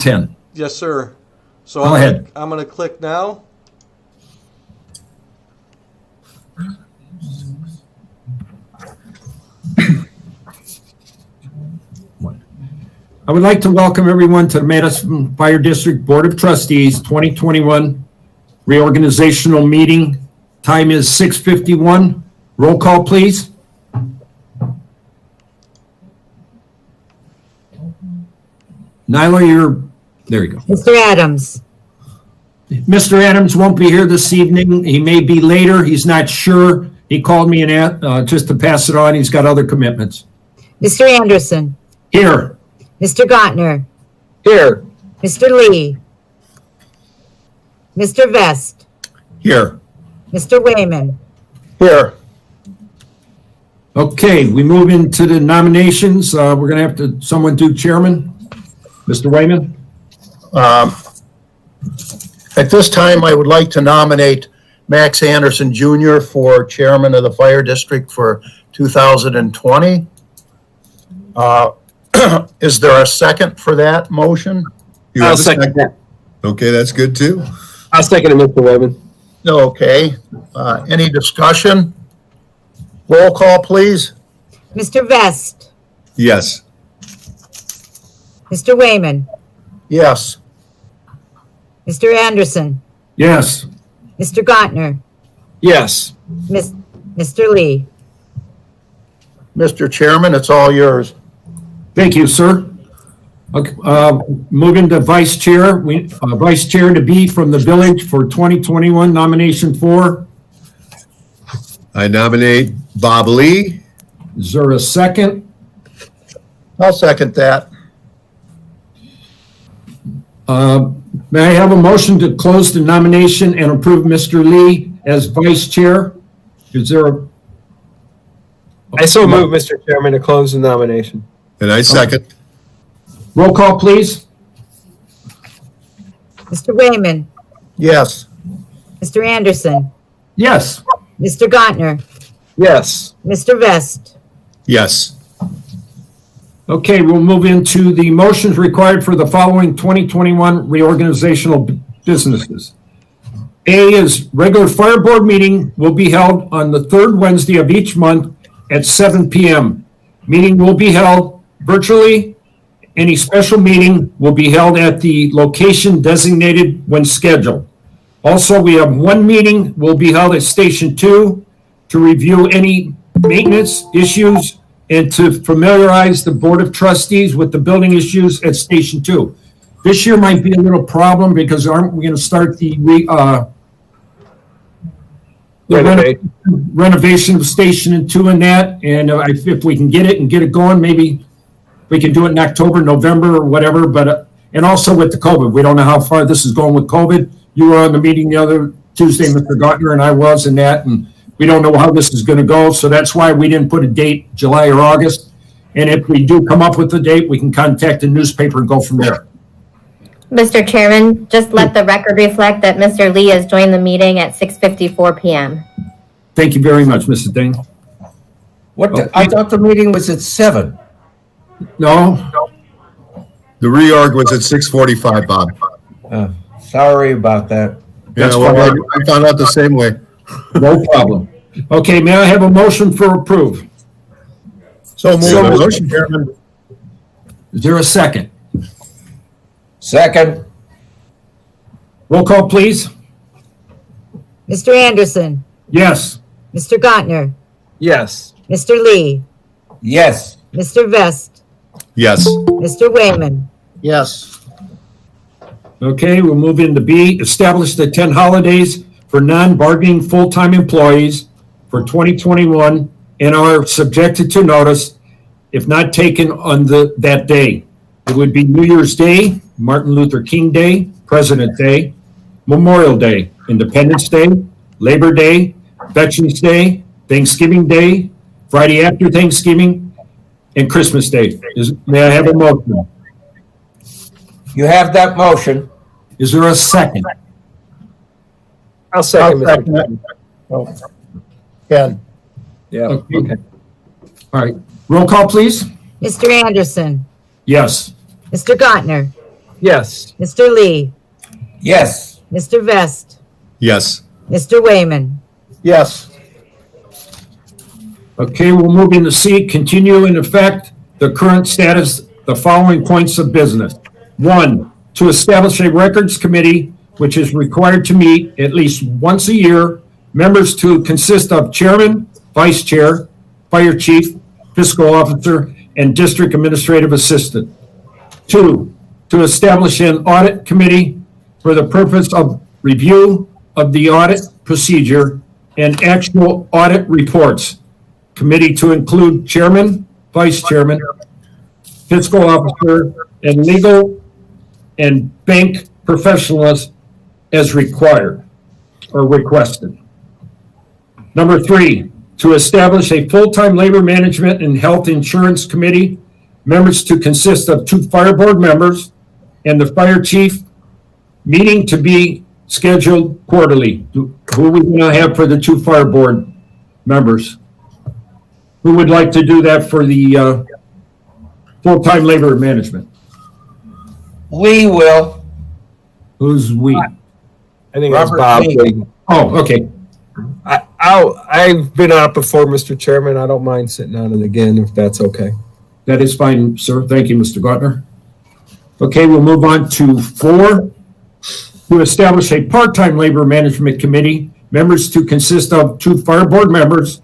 10. Yes, sir. So Go ahead. I'm going to click now. I would like to welcome everyone to the Madison Fire District Board of Trustees 2021 reorganizational meeting. Time is 6:51. Roll call, please. Nyla, there you go. Mr. Adams. Mr. Adams won't be here this evening. He may be later. He's not sure. He called me and just to pass it on. He's got other commitments. Mr. Anderson. Here. Mr. Gottner. Here. Mr. Lee. Mr. Vest. Here. Mr. Wayman. Here. Okay, we move into the nominations. We're going to have to someone do chairman. Mr. Wayman? At this time, I would like to nominate Max Anderson Jr. for chairman of the fire district for 2020. Is there a second for that motion? I'll second that. Okay, that's good too. I'll second it, Mr. Wayman. Okay. Any discussion? Roll call, please. Mr. Vest. Yes. Mr. Wayman. Yes. Mr. Anderson. Yes. Mr. Gottner. Yes. Mr. Lee. Mr. Chairman, it's all yours. Thank you, sir. Okay, moving to vice chair. Vice chair to be from the village for 2021 nomination for. I nominate Bob Lee. Is there a second? I'll second that. May I have a motion to close the nomination and approve Mr. Lee as vice chair? Is there a? I so move, Mr. Chairman, to close the nomination. And I second. Roll call, please. Mr. Wayman. Yes. Mr. Anderson. Yes. Mr. Gottner. Yes. Mr. Vest. Yes. Okay, we'll move into the motions required for the following 2021 reorganizational businesses. A is regular fire board meeting will be held on the third Wednesday of each month at 7 p.m. Meeting will be held virtually. Any special meeting will be held at the location designated when scheduled. Also, we have one meeting will be held at Station 2 to review any maintenance issues and to familiarize the Board of Trustees with the building issues at Station 2. This year might be a little problem because aren't we going to start the renovation of Station 2 and that? And if we can get it going, maybe we can do it in October, November, or whatever. But and also with the COVID, we don't know how far this is going with COVID. You were on the meeting the other Tuesday, Mr. Gottner, and I was in that, and we don't know how this is going to go. So that's why we didn't put a date, July or August. And if we do come up with a date, we can contact the newspaper and go from there. Mr. Chairman, just let the record reflect that Mr. Lee has joined the meeting at 6:54 p.m. Thank you very much, Mrs. Ding. I thought the meeting was at 7. No. The reorg was at 6:45, Bob. Sorry about that. Yeah, well, I found out the same way. No problem. Okay, may I have a motion for approve? So moved, motion. Mr. Chairman. Is there a second? Second. Roll call, please. Mr. Anderson. Yes. Mr. Gottner. Yes. Mr. Lee. Yes. Mr. Vest. Yes. Mr. Wayman. Yes. Okay, we'll move into B. Establish the 10 holidays for non-bargaining full-time employees for 2021 and are subjected to notice if not taken on that day. It would be New Year's Day, Martin Luther King Day, President's Day, Memorial Day, Independence Day, Labor Day, Veterans Day, Thanksgiving Day, Friday after Thanksgiving, and Christmas Day. May I have a motion? You have that motion. Is there a second? I'll second, Mr. Chairman. Oh. Ken. Yeah. Okay. All right. Roll call, please. Mr. Anderson. Yes. Mr. Gottner. Yes. Mr. Lee, Yes. Mr. Vest, Yes. Mr. Wayman. Yes. Okay, we'll move into C, continue in effect the current status, the following points of business. One, to establish a records committee which is required to meet at least once a year, members to consist of chairman, vice chair, fire chief, fiscal officer, and district administrative assistant. Two, to establish an audit committee for the purpose of review of the audit procedure and actual audit reports. Committee to include chairman, vice chairman, fiscal officer, and legal and bank professionals as required or requested. Number three, to establish a full-time labor management and health insurance committee, members to consist of 2 fire board members and the fire chief, meeting to be scheduled quarterly. Who are we going to have for the 2 fire board members? Who would like to do that for the full-time labor management? We will. Who's we? I think that's Robert Bob. Lee. Oh, okay. I've been on it before, Mr. Chairman. I don't mind sitting on it again if that's okay. That is fine, sir. Thank you, Mr. Gartner. Okay, we'll move on to 4. To establish a part-time labor management committee, members to consist of 2 fire board members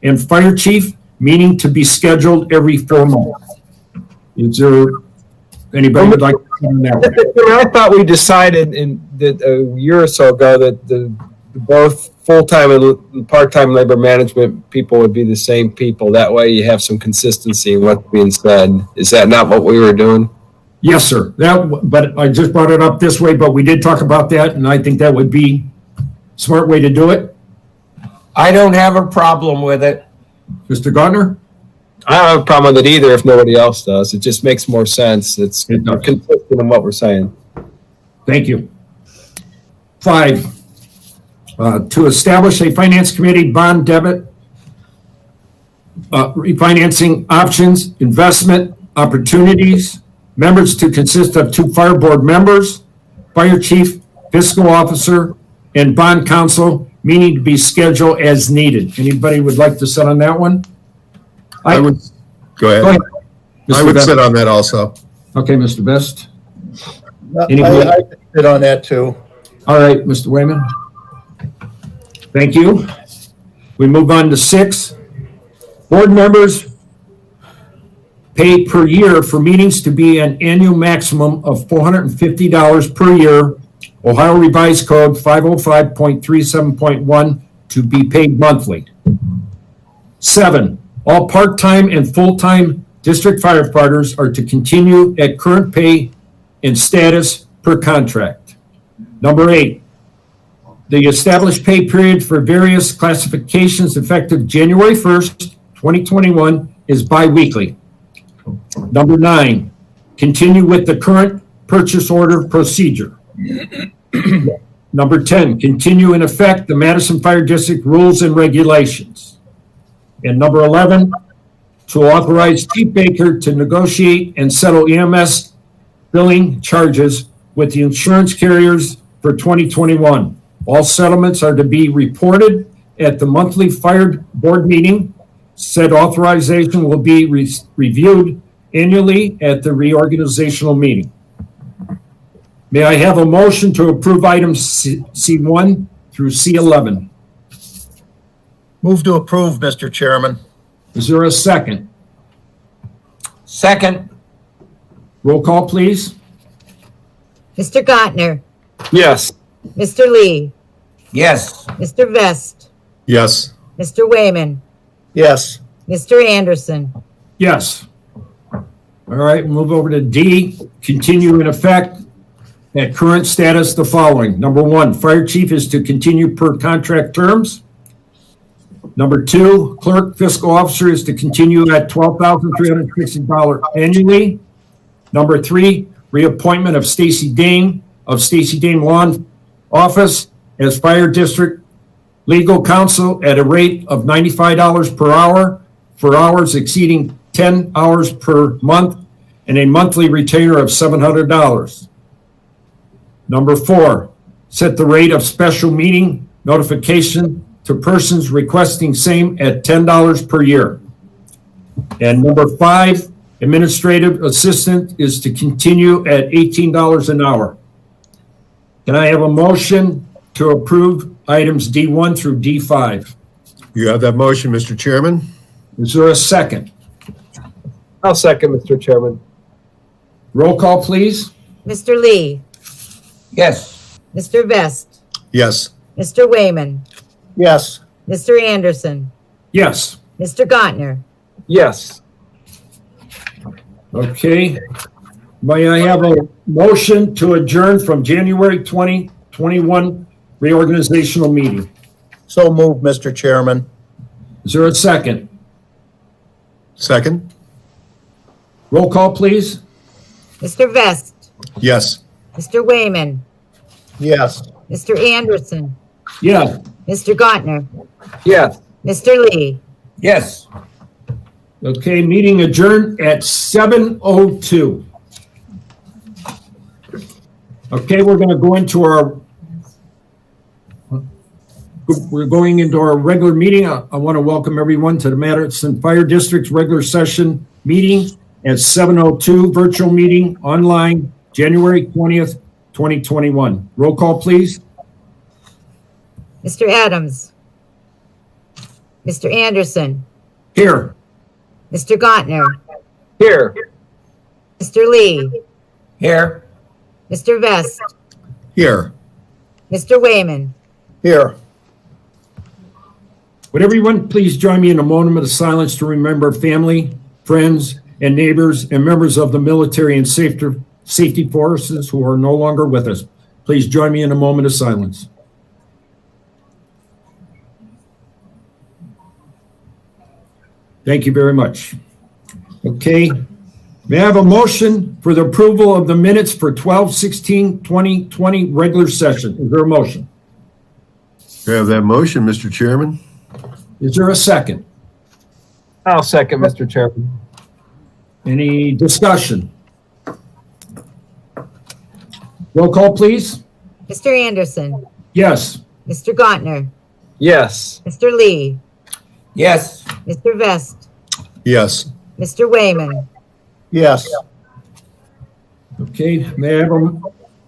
and fire chief, meeting to be scheduled every 4 months. Is there anybody would like to comment on that one? I thought we decided that a year or so ago that the both full-time and part-time labor management people would be the same people. That way you have some consistency in what's being said. Is that not what we were doing? Yes, sir. But I just brought it up this way, but we did talk about that, and I think that would be a smart way to do it. I don't have a problem with it. Mr. Gardner? I don't have a problem with it either if nobody else does. It just makes more sense. It's It does. consistent in what we're saying. Thank you. 5, to establish a finance committee, bond debit, refinancing options, investment opportunities, members to consist of 2 fire board members, fire chief, fiscal officer, and bond counsel, meaning to be scheduled as needed. Anybody would like to sit on that one? I would, go Go ahead. ahead. I would sit on that also. Okay, Mr. Best. I sit on that too. All right, Mr. Wayman. Thank you. We move on to 6. Board members pay per year for meetings to be an annual maximum of $450 per year. Ohio Revised Code 505.37.1 to be paid monthly. 7, all part-time and full-time district firefighters are to continue at current pay and status per contract. Number 8, the established pay period for various classifications effective January 1st, 2021 is biweekly. Number 9, continue with the current purchase order procedure. Number 10, continue in effect the Madison Fire District rules and regulations. And number 11, to authorize Chief Baker to negotiate and settle EMS billing charges with the insurance carriers for 2021. All settlements are to be reported at the monthly fire board meeting. Said authorization will be reviewed annually at the reorganizational meeting. May I have a motion to approve items C1 through C11? Move to approve, Mr. Chairman. Is there a second? Second. Roll call, please. Mr. Gotner, Yes. Mr. Lee, Yes. Mr. Vest, Yes. Mr. Wayman, Yes. Mr. Anderson. Yes. All right, move over to D. Continue in effect at current status the following. Number 1, fire chief is to continue per contract terms. Number 2, clerk fiscal officer is to continue at $12,360 annually. Number 3, reappointment of Stacy Dane of Stacy Dane Law Office as fire district legal counsel at a rate of $95 per hour for hours exceeding 10 hours per month and a monthly retainer of $700. Number 4, set the rate of special meeting notification to persons requesting same at $10 per year. And number 5, administrative assistant is to continue at $18 an hour. Can I have a motion to approve items D1 through D5? You have that motion, Mr. Chairman? Is there a second? I'll second, Mr. Chairman. Roll call, please. Mr. Lee, Yes. Mr. Vest, Yes. Mr. Wayman, Yes. Mr. Anderson, Yes. Mr. Gottner. Yes. Okay. May I have a motion to adjourn from January 2021 reorganizational meeting? So moved, Mr. Chairman. Is there a second? Second? Roll call, please. Mr. Vest, Yes. Mr. Wayman, Yes. Mr. Anderson, Yeah. Mr. Gottner, Yes. Mr. Lee. Yes. Okay, meeting adjourned at 7:02. Okay, we're going to go into our regular meeting. I want to welcome everyone to the Madison Fire District's regular session meeting at 7:02, virtual meeting online, January 20th, 2021. Roll call, please. Mr. Adams, Mr. Anderson, Here. Mr. Gottner, Here. Mr. Lee, Here. Mr. Vest, Here. Mr. Wayman. Here. Would everyone please join me in a moment of silence to remember family, friends, and neighbors and members of the military and safety forces who are no longer with us. Please join me in a moment of silence. Thank you very much. Okay. May I have a motion for the approval of the minutes for 12/16/2020 regular session? Is there a motion? You have that motion, Mr. Chairman? Is there a second? I'll second, Mr. Chairman. Any discussion? Roll call, please. Mr. Anderson, Yes. Mr. Gottner, Yes. Mr. Lee, Yes. Mr. Vest, Yes. Mr. Wayman. Yes. Okay, may I have a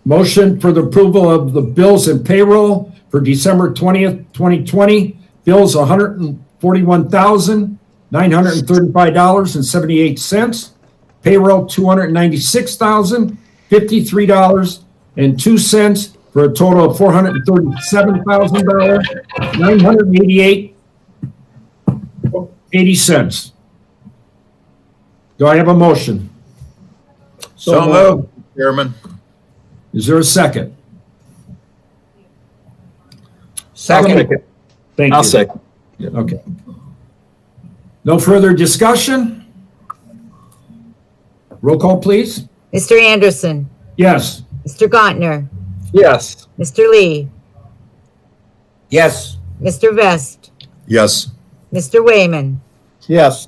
motion for the approval of the bills and payroll for December 20th, 2020? Bills $141,935.78. Payroll $296,053.02 for a total of $437,988.80. Do I have a motion? So moved. Chairman. Is there a second? Second. Thank you. I'll second. Okay. No further discussion? Roll call, please. Mr. Anderson, Yes. Mr. Gottner, Yes. Mr. Lee, Yes. Mr. Vest, Yes. Mr. Wayman. Yes.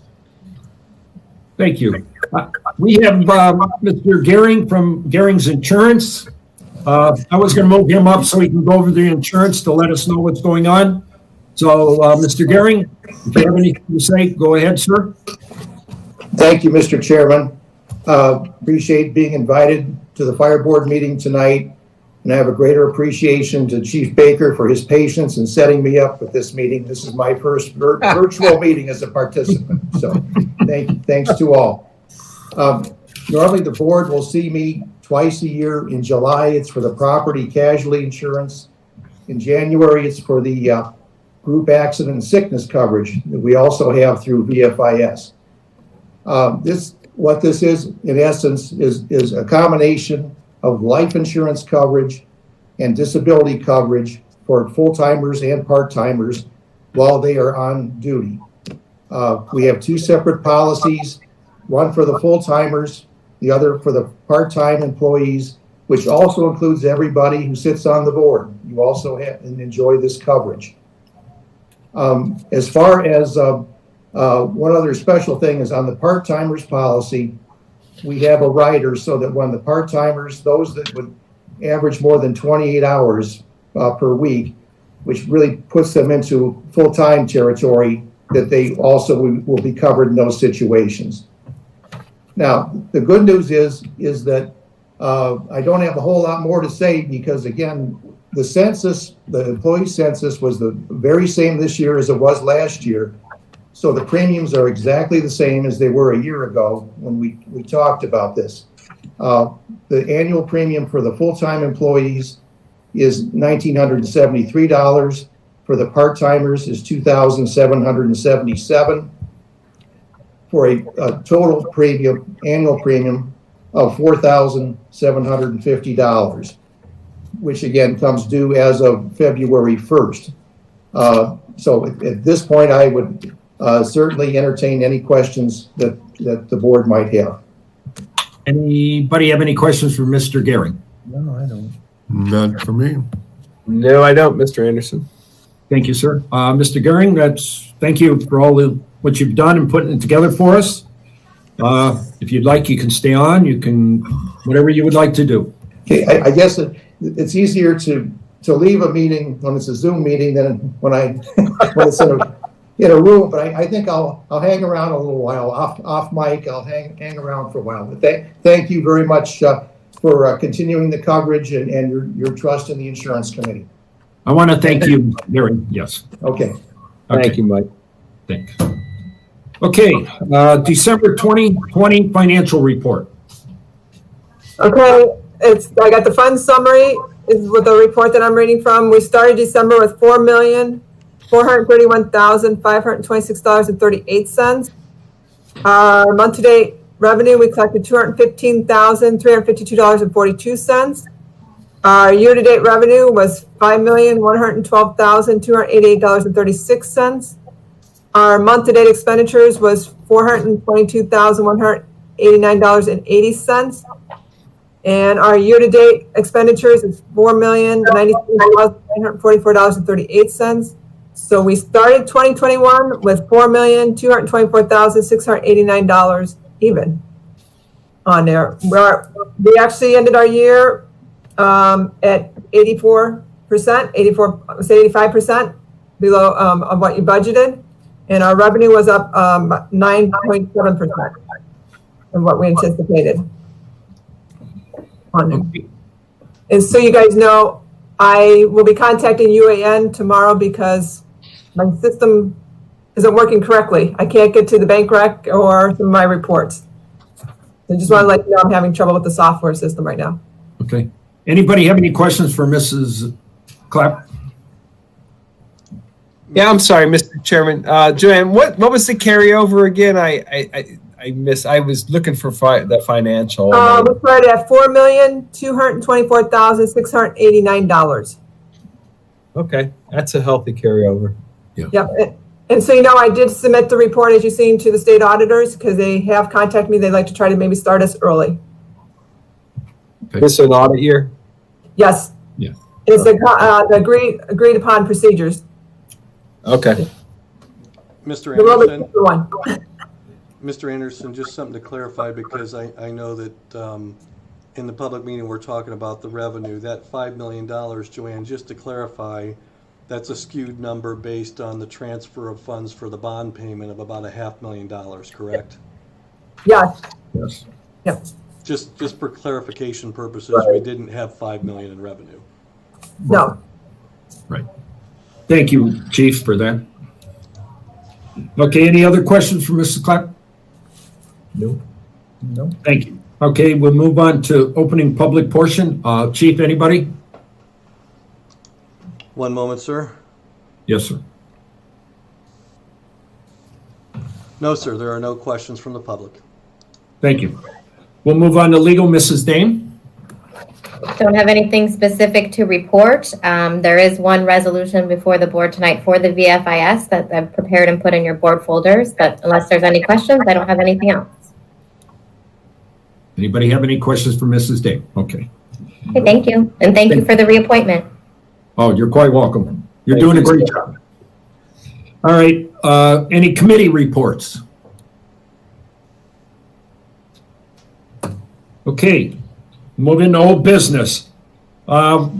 Thank you. We have Mr. Gehring from Gehring's Insurance. I was going to move him up so he can go over the insurance to let us know what's going on. So, Mr. Gehring, if you have anything to say, go ahead, sir. Thank you, Mr. Chairman. Appreciate being invited to the fire board meeting tonight, and I have a greater appreciation to Chief Baker for his patience in setting me up with this meeting. This is my first virtual meeting as a participant, so thanks to all. Normally, the board will see me twice a year. In July, it's for the property casualty insurance. In January, it's for the group accident and sickness coverage that we also have through VFIS. What this is, in essence, is a combination of life insurance coverage and disability coverage for full-timers and part-timers while they are on duty. We have two separate policies, one for the full-timers, the other for the part-time employees, which also includes everybody who sits on the board. You also have and enjoy this coverage. As far as one other special thing is on the part-timers policy, we have a rider so that when the part-timers, those that would average more than 28 hours per week, which really puts them into full-time territory, that they also will be covered in those situations. Now, the good news is that I don't have a whole lot more to say because, again, the census, the employee census was the very same this year as it was last year. So the premiums are exactly the same as they were a year ago when we talked about this. The annual premium for the full-time employees is $1,973. For the part-timers is $2,777 for a total premium, annual premium of $4,750, which again comes due as of February 1st. So at this point, I would certainly entertain any questions that the board might have. Anybody have any questions for Mr. Gehring? No, I don't. None for me. No, I don't, Mr. Anderson. Thank you, sir. Mr. Gehring, thank you for what you've done and putting it together for us. If you'd like, you can stay on. You can, whatever you would like to do. Okay, I guess it's easier to leave a meeting when it's a Zoom meeting than when it's in a room. But I think I'll hang around a little while off mic. I'll hang around for a while. But thank you very much for continuing the coverage and your trust in the insurance committee. I want to thank you, Gehring. Yes. Okay. Thank you, Mike. Thanks. Okay, December 2020 financial report. Okay, I got the fund summary is with the report that I'm reading from. We started December with $4,431,526.38. Our month-to-date revenue, we collected $215,352.42. Our year-to-date revenue was $5,112,288.36. Our month-to-date expenditures was $422,189.80. And our year-to-date expenditures is $4,093,944.38. So we started 2021 with $4,224,689 even on there. We actually ended our year at 85% below of what you budgeted. And our revenue was up 9.7% of what we anticipated. Okay. And so you guys know, I will be contacting UAN tomorrow because my system isn't working correctly. I can't get to the bank rec or some of my reports. I just want to let you know I'm having trouble with the software system right now. Okay. Anybody have any questions for Mrs. Clapp? Yeah, I'm sorry, Mr. Chairman. Joanne, what was the carryover again? I missed. I was looking for the financial. We started at $4,224,689. Okay, that's a healthy carryover. Yeah. Yep. And so, I did submit the report, as you've seen, to the state auditors because they have contacted me. They'd like to try to maybe start us early. Okay. This is an audit year? Yes. Yeah. It's the agreed upon procedures. Okay. Mr. The Anderson, one. Mr. Anderson, just something to clarify because I know that in the public meeting we're talking about the revenue. That $5 million, Joanne, just to clarify, that's a skewed number based on the transfer of funds for the bond payment of about $500,000, correct? Yes. Yes. Yep. Just for clarification purposes, we didn't have $5 million in revenue. No. Right. Thank you, Chief, for that. Okay, any other questions for Mrs. Clapp? No. Thank you. Okay, we'll move on to opening public portion. Chief, anybody? One moment, sir. Yes, sir. No, sir, there are no questions from the public. Thank you. We'll move on to legal. Mrs. Dame? Don't have anything specific to report. There is one resolution before the board tonight for the VFIS that I've prepared and put in your board folders, but unless there's any questions, I don't have anything else. Anybody have any questions for Mrs. Dame? Okay. Okay, thank you. And thank you for the reappointment. Oh, you're quite welcome. You're doing a great job. All right, any committee reports? Okay, moving to old business.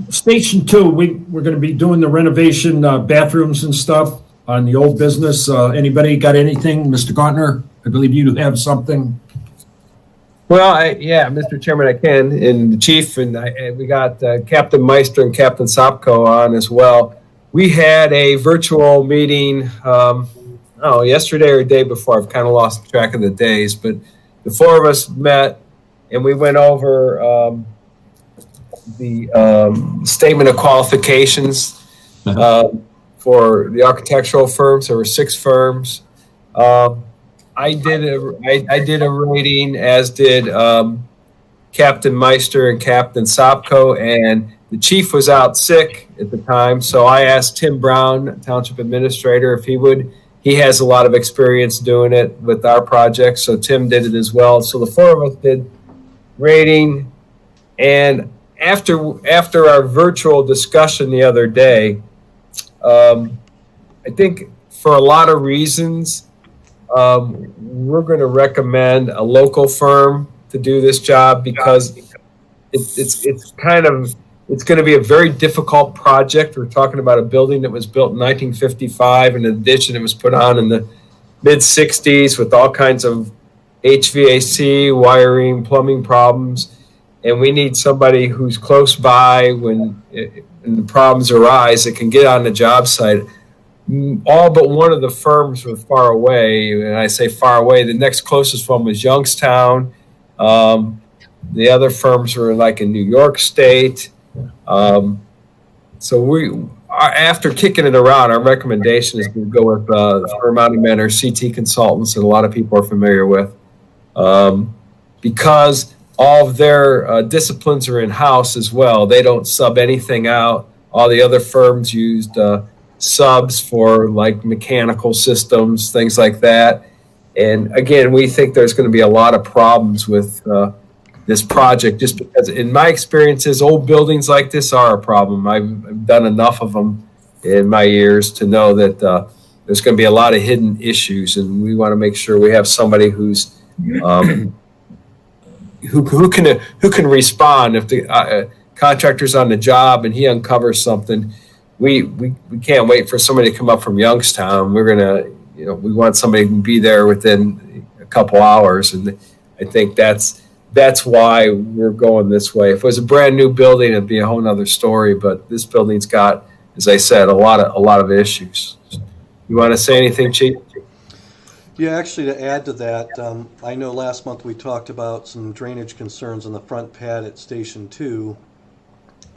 Station 2, we're going to be doing the renovation bathrooms and stuff on the old business. Anybody got anything? Mr. Gautner, I believe you have something. Well, yeah, Mr. Chairman, I can, and the chief, and we got Captain Meister and Captain Sopko on as well. We had a virtual meeting, yesterday or the day before. I've kind of lost track of the days, but the four of us met and we went over the statement of qualifications for the architectural firms. There were 6 firms. I did a rating, as did Captain Meister and Captain Sopko, and the chief was out sick at the time, so I asked Tim Brown, Township Administrator, if he would. He has a lot of experience doing it with our project, so Tim did it as well. So the 4 of us did rating, and after our virtual discussion the other day, I think for a lot of reasons, we're going to recommend a local firm to do this job because it's going to be a very difficult project. We're talking about a building that was built in 1955 and an addition that was put on in the mid 60s with all kinds of HVAC, wiring, plumbing problems. And we need somebody who's close by when the problems arise that can get on the job site. All but one of the firms were far away. And I say far away, the next closest one was Youngstown. The other firms were like in New York State. So after kicking it around, our recommendation is to go with the firm out of Manor, CT Consultants, that a lot of people are familiar with, because all of their disciplines are in-house as well. They don't sub anything out. All the other firms used subs for like mechanical systems, things like that. And again, we think there's going to be a lot of problems with this project, just because in my experiences, old buildings like this are a problem. I've done enough of them in my years to know that there's going to be a lot of hidden issues, and we want to make sure we have somebody who's who can respond if the contractor's on the job and he uncovers something. We can't wait for somebody to come up from Youngstown. We're gonna, we want somebody who can be there within a couple hours, and I think that's why we're going this way. If it was a brand new building, it'd be a whole nother story. But this building's got, as I said, a lot of issues. You want to say anything, Chief? Yeah, actually, to add to that, I know last month we talked about some drainage concerns on the front pad at Station 2.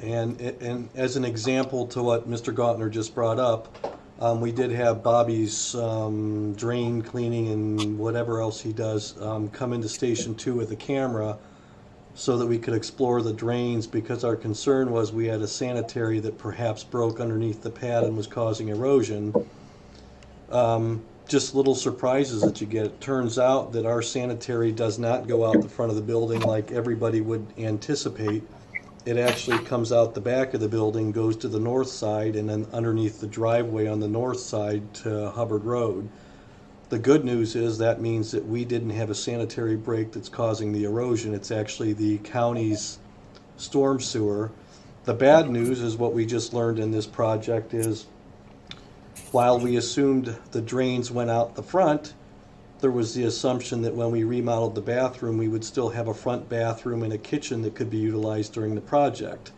And as an example to what Mr. Gautner just brought up, we did have Bobby's drain cleaning and whatever else he does come into Station 2 with a camera so that we could explore the drains, because our concern was we had a sanitary that perhaps broke underneath the pad and was causing erosion. Just little surprises that you get. It turns out that our sanitary does not go out the front of the building like everybody would anticipate. It actually comes out the back of the building, goes to the north side, and then underneath the driveway on the north side to Hubbard Road. The good news is that means that we didn't have a sanitary break that's causing the erosion. It's actually the county's storm sewer. The bad news is what we just learned in this project is, while we assumed the drains went out the front, there was the assumption that when we remodeled the bathroom, we would still have a front bathroom and a kitchen that could be utilized during the project.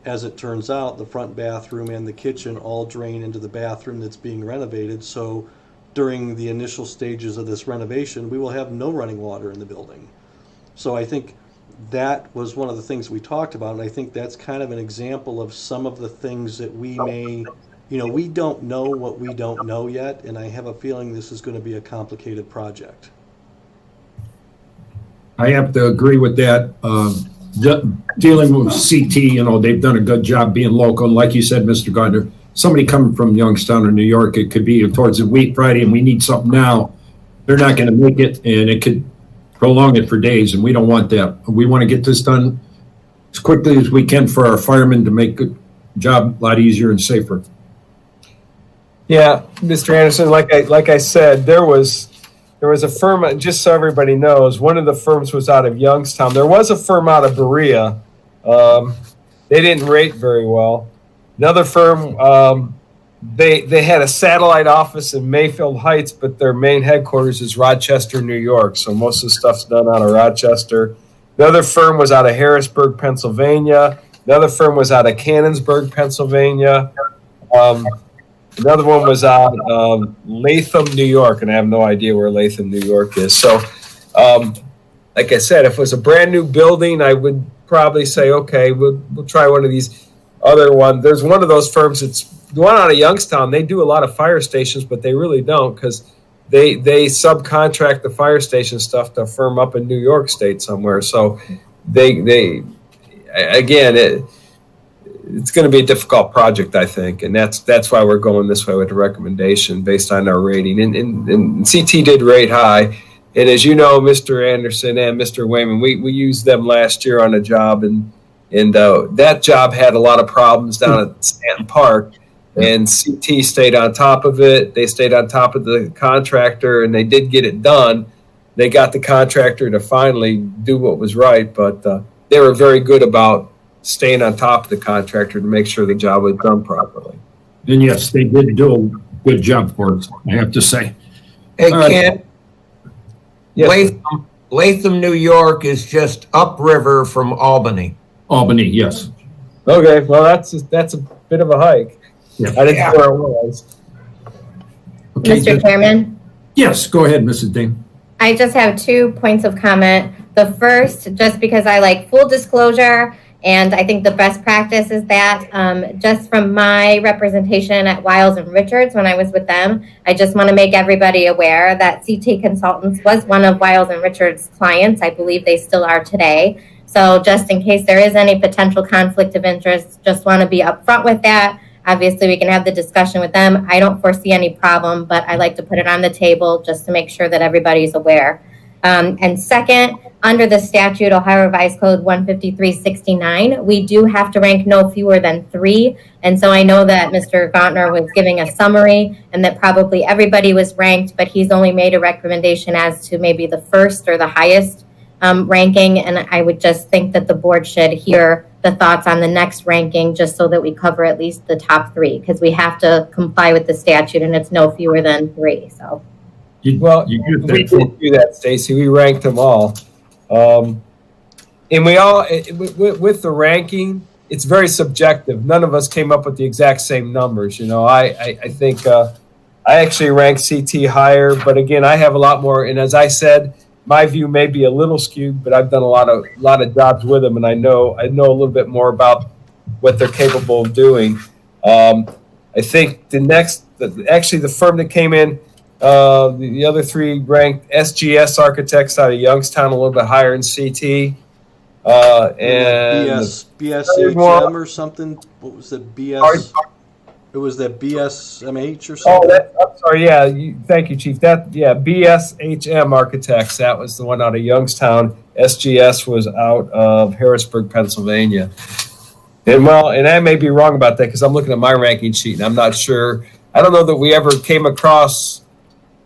As it turns out, the front bathroom and the kitchen all drain into the bathroom that's being renovated. So during the initial stages of this renovation, we will have no running water in the building. So I think that was one of the things we talked about, and I think that's kind of an example of some of the things that we may, we don't know what we don't know yet, and I have a feeling this is going to be a complicated project. I have to agree with that. Dealing with CT, they've done a good job being local. And like you said, Mr. Gardner, somebody coming from Youngstown or New York, it could be towards the week Friday, and we need something now. They're not going to make it, and it could prolong it for days, and we don't want that. We want to get this done as quickly as we can for our firemen to make the job a lot easier and safer. Yeah, Mr. Anderson, like I said, there was a firm, just so everybody knows, one of the firms was out of Youngstown. There was a firm out of Berea that they didn't rate very well. Another firm, they had a satellite office in Mayfield Heights, but their main headquarters is Rochester, New York. So most of the stuff's done out of Rochester. The other firm was out of Harrisburg, Pennsylvania. The other firm was out of Cannonsburg, Pennsylvania. Another one was out of Latham, New York, and I have no idea where Latham, New York is. So, like I said, if it was a brand new building, I would probably say, okay, we'll try one of these other one. There's one of those firms. It's the one out of Youngstown. They do a lot of fire stations, but they really don't because they subcontract the fire station stuff to a firm up in New York State somewhere. So they again, it's going to be a difficult project, I think, and that's why we're going this way with the recommendation based on our rating. And CT did rate high, and as you know, Mr. Anderson and Mr. Wayman, we used them last year on a job, and that job had a lot of problems down at Stanton Park, and CT stayed on top of it. They stayed on top of the contractor, and they did get it done. They got the contractor to finally do what was right, but they were very good about staying on top of the contractor to make sure the job was done properly. And yes, they did do a good job for us, I have to say. Hey, All right. Ken, Yes. Latham, New York is just upriver from Albany. Albany, yes. Okay, well, that's a bit of a hike. Yeah. I didn't know where it was. Okay, Mr. Chairman, yes, go ahead, Mrs. Ding. I just have 2 points of comment. The first, just because I like full disclosure, and I think the best practice is that just from my representation at Wiles and Richards when I was with them, I just want to make everybody aware that CT Consultants was one of Wiles and Richards' clients. I believe they still are today. So just in case there is any potential conflict of interest, just want to be upfront with that. Obviously, we can have the discussion with them. I don't foresee any problem, but I like to put it on the table just to make sure that everybody's aware. And second, under the statute, Ohio Revised Code 15369, we do have to rank no fewer than 3. And so I know that Mr. Gauntner was giving a summary and that probably everybody was ranked, but he's only made a recommendation as to maybe the first or the highest ranking. And I would just think that the board should hear the thoughts on the next ranking just so that we cover at least the top 3, because we have to comply with the statute and it's no fewer than 3. So. Well, we did do that, Stacy. We ranked them all. And we all, with the ranking, it's very subjective. None of us came up with the exact same numbers. You know, I think I actually ranked CT higher, but again, I have a lot more. And as I said, my view may be a little skewed, but I've done a lot of jobs with them, and I know a little bit more about what they're capable of doing. I think the firm that came in, the other 3 ranked SGS Architects out of Youngstown, a little bit higher in CT. And BSHM or something. What was it? It was that BSMH or something. I'm sorry. Yeah, thank you, Chief. BSHM Architects. That was the one out of Youngstown. SGS was out of Harrisburg, Pennsylvania. And I may be wrong about that because I'm looking at my ranking sheet and I'm not sure. I don't know that we ever came across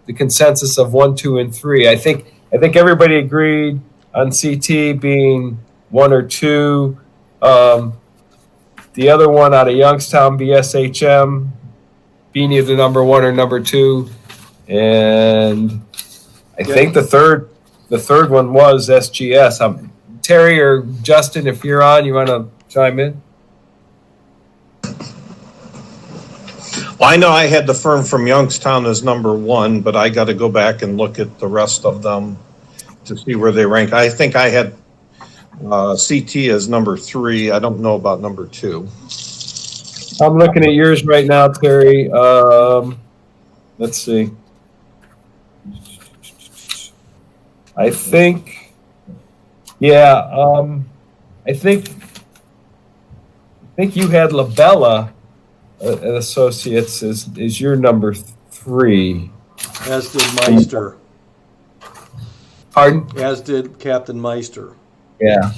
the consensus of 1, 2, and 3. I think everybody agreed on CT being 1 or 2. The other one out of Youngstown, BSHM, being either number 1 or number 2, and I think the third one was SGS. Terry or Justin, if you're on, you want to chime in? Well, I know I had the firm from Youngstown as number 1, but I got to go back and look at the rest of them to see where they rank. I think I had CT as number 3. I don't know about number 2. I'm looking at yours right now, Terry. Let's see. I think, I think you had Labella Associates is your number 3. As did Meister. Pardon? As did Captain Meister. Yeah.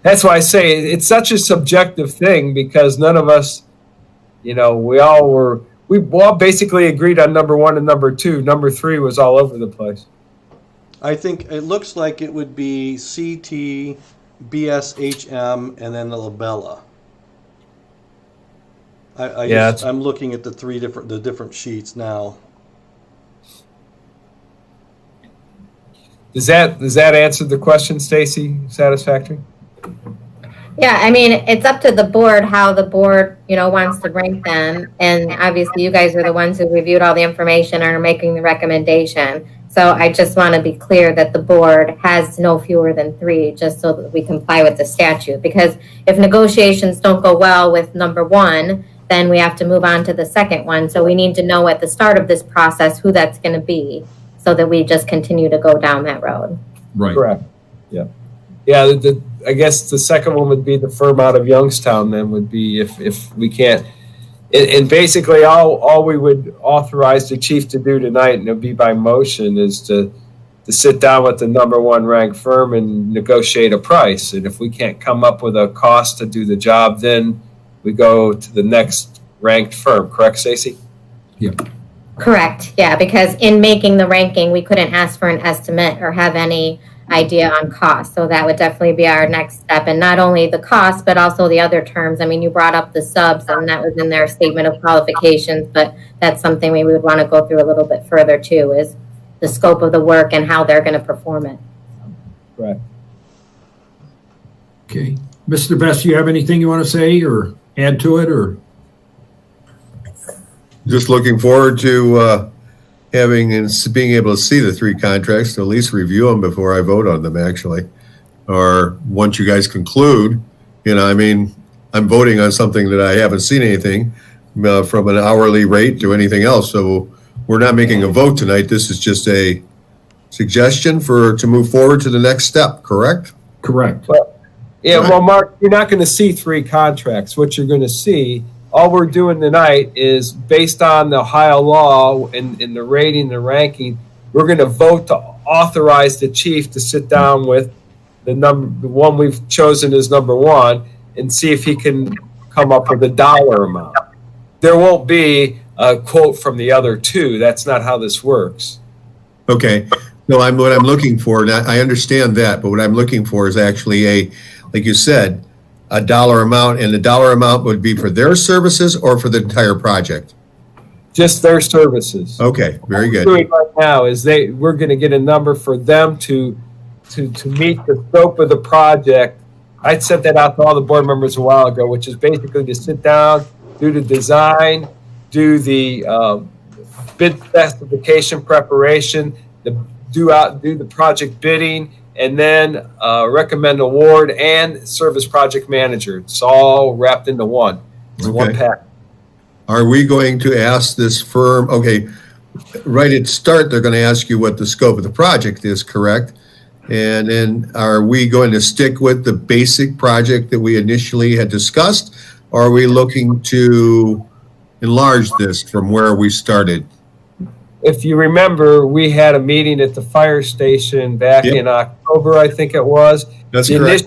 That's why I say it's such a subjective thing because none of us, we all basically agreed on number 1 and number 2. Number 3 was all over the place. I think it looks like it would be CT, BSHM, and then the Labella. Yeah, I'm looking at the different sheets now. Does that answer the question, Stacy? Satisfactory? Yeah, I mean, it's up to the board how the board, wants to rank them. And obviously you guys are the ones who reviewed all the information and are making the recommendation. So I just want to be clear that the board has no fewer than 3, just so that we comply with the statute. Because if negotiations don't go well with number 1, then we have to move on to the second one. So we need to know at the start of this process who that's going to be, so that we just continue to go down that road. Right. Correct. Yeah. Yeah, I guess the second one would be the firm out of Youngstown, then would be if we can't. And basically all we would authorize the chief to do tonight, and it'll be by motion, is to sit down with the number 1 ranked firm and negotiate a price. And if we can't come up with a cost to do the job, then we go to the next ranked firm. Correct, Stacey? Yeah. Correct. Yeah, because in making the ranking, we couldn't ask for an estimate or have any idea on cost. So that would definitely be our next step. And not only the cost, but also the other terms. I mean, you brought up the subs, and that was in their statement of qualifications, but that's something we would want to go through a little bit further too, is the scope of the work and how they're going to perform it. Right. Okay. Mr. Best, you have anything you want to say or add to it, or? Just looking forward to having and being able to see the 3 contracts, to at least review them before I vote on them, actually. Or once you guys conclude, I'm voting on something that I haven't seen anything from an hourly rate to anything else. So we're not making a vote tonight. This is just a suggestion to move forward to the next step, correct? Correct. Yeah, well, Mark, you're not going to see 3 contracts. What you're going to see, all we're doing tonight is based on the Ohio law and the rating, the ranking, we're going to vote to authorize the chief to sit down with the one we've chosen as number 1 and see if he can come up with a dollar amount. There won't be a quote from the other 2. That's not how this works. Okay. No, what I'm looking for, and I understand that, but what I'm looking for is actually like you said, a dollar amount, and the dollar amount would be for their services or for the entire project? Just their services. Okay, very good. What we're doing right now is we're going to get a number for them to meet the scope of the project. I sent that out to all the board members a while ago, which is basically to sit down, do the design, do the bid specification preparation, do the project bidding, and then recommend award and service project manager. It's all wrapped into one. It's one pack. Are we going to ask this firm, okay, right at start, they're going to ask you what the scope of the project is, correct? And then are we going to stick with the basic project that we initially had discussed? Or are we looking to enlarge this from where we started? If you remember, we had a meeting at the fire station back in October, I think it was. That's correct.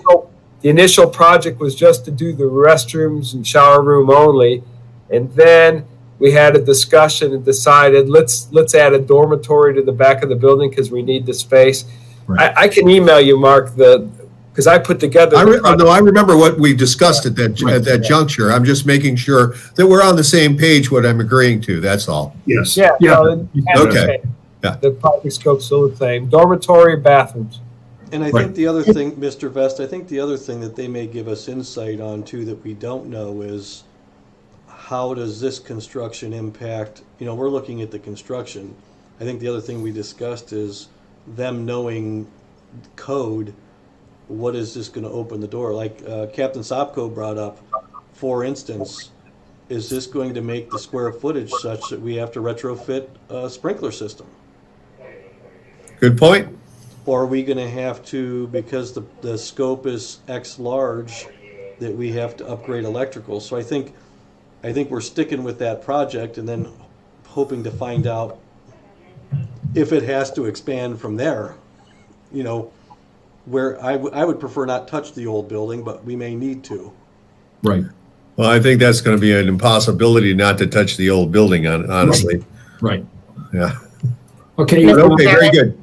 The initial project was just to do the restrooms and shower room only. And then we had a discussion and decided let's add a dormitory to the back of the building because we need the space. Right. I can email you, Mark, because I put together. I remember what we discussed at that juncture. I'm just making sure that we're on the same page. What I'm agreeing to. That's all. Yes. Yeah. Okay. Yeah. The project scope's still the same. Dormitory, bathrooms. And I think the other thing, Mr. Vest, the other thing that they may give us insight on too that we don't know is how does this construction impact, we're looking at the construction. I think the other thing we discussed is them knowing code, what is this going to open the door? Like Captain Sopko brought up, for instance, is this going to make the square footage such that we have to retrofit a sprinkler system? Good point. Or are we going to have to, because the scope is X large, that we have to upgrade electrical? So I think we're sticking with that project and then hoping to find out if it has to expand from there. Where I would prefer not touch the old building, but we may need to. Right. Well, I think that's going to be an impossibility not to touch the old building, honestly. Right. Yeah. Okay. Okay, very good.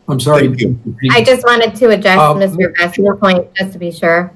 I'm sorry. Thank you. I just wanted to address Mr. Vest's point, just to be sure.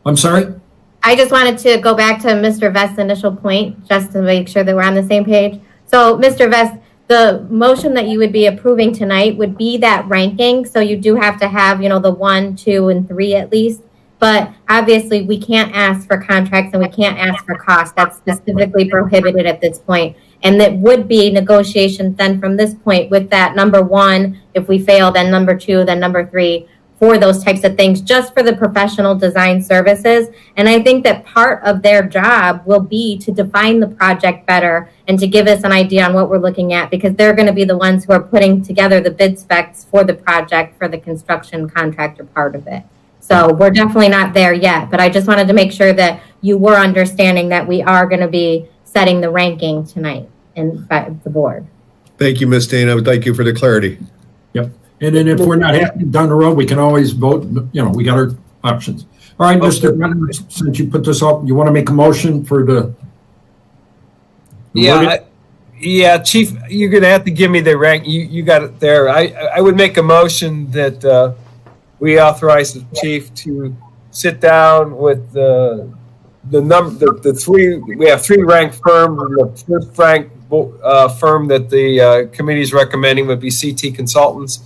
I'm sorry? I just wanted to go back to Mr. Vest's initial point, just to make sure that we're on the same page. So, Mr. Vest, the motion that you would be approving tonight would be that ranking. So you do have to have, the 1, 2, and 3 at least. But obviously, we can't ask for contracts and we can't ask for costs. That's specifically prohibited at this point. And that would be negotiations then from this point with that number 1, if we fail, then number 2, then number 3, for those types of things, just for the professional design services. And I think that part of their job will be to define the project better and to give us an idea on what we're looking at, because they're going to be the ones who are putting together the bid specs for the project for the construction contractor part of it. So we're definitely not there yet, but I just wanted to make sure that you were understanding that we are going to be setting the ranking tonight by the board. Thank you, Ms. Dana. Thank you for the clarity. Yep. And then if we're not happy down the road, we can always vote, we got our options. All right, Mr. Brennan, since you put this up, you want to make a motion for the? Yeah, Chief, you're going to have to give me the rank. You got it there. I would make a motion that we authorize the chief to sit down with the three. We have 3 ranked firms. The first ranked firm that the committee is recommending would be CT Consultants.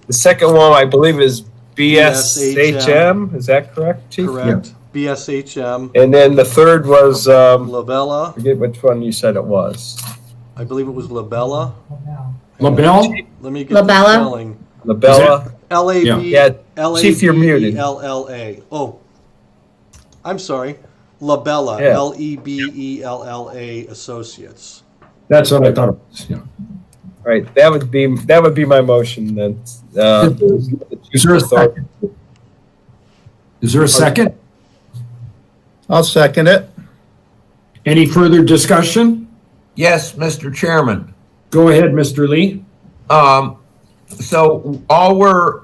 The second one, I believe, is BSHM. Is that correct, Chief? Correct. Yeah. BSHM. And then the third was Labella. I forget which one you said it was. I believe it was Labella. LaBelle? Let me get the spelling. Labella. L-A-B. Yeah. Chief, you're muted. L-L-A. Oh, I'm sorry. Labella. Yeah. L-E-B-E-L-L-A Associates. That's what I thought it was, yeah. Right. That would be my motion then. Is there a second? Is there a second? I'll second it. Any further discussion? Yes, Mr. Chairman. Go ahead, Mr. Lee. So all we're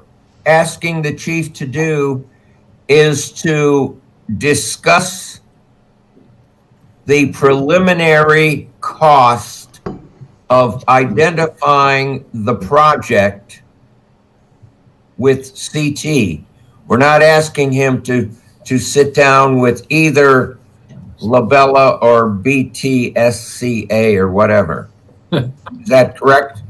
asking the chief to do is to discuss the preliminary cost of identifying the project with CT. We're not asking him to sit down with either Labella or BTSCA or whatever. Is that correct?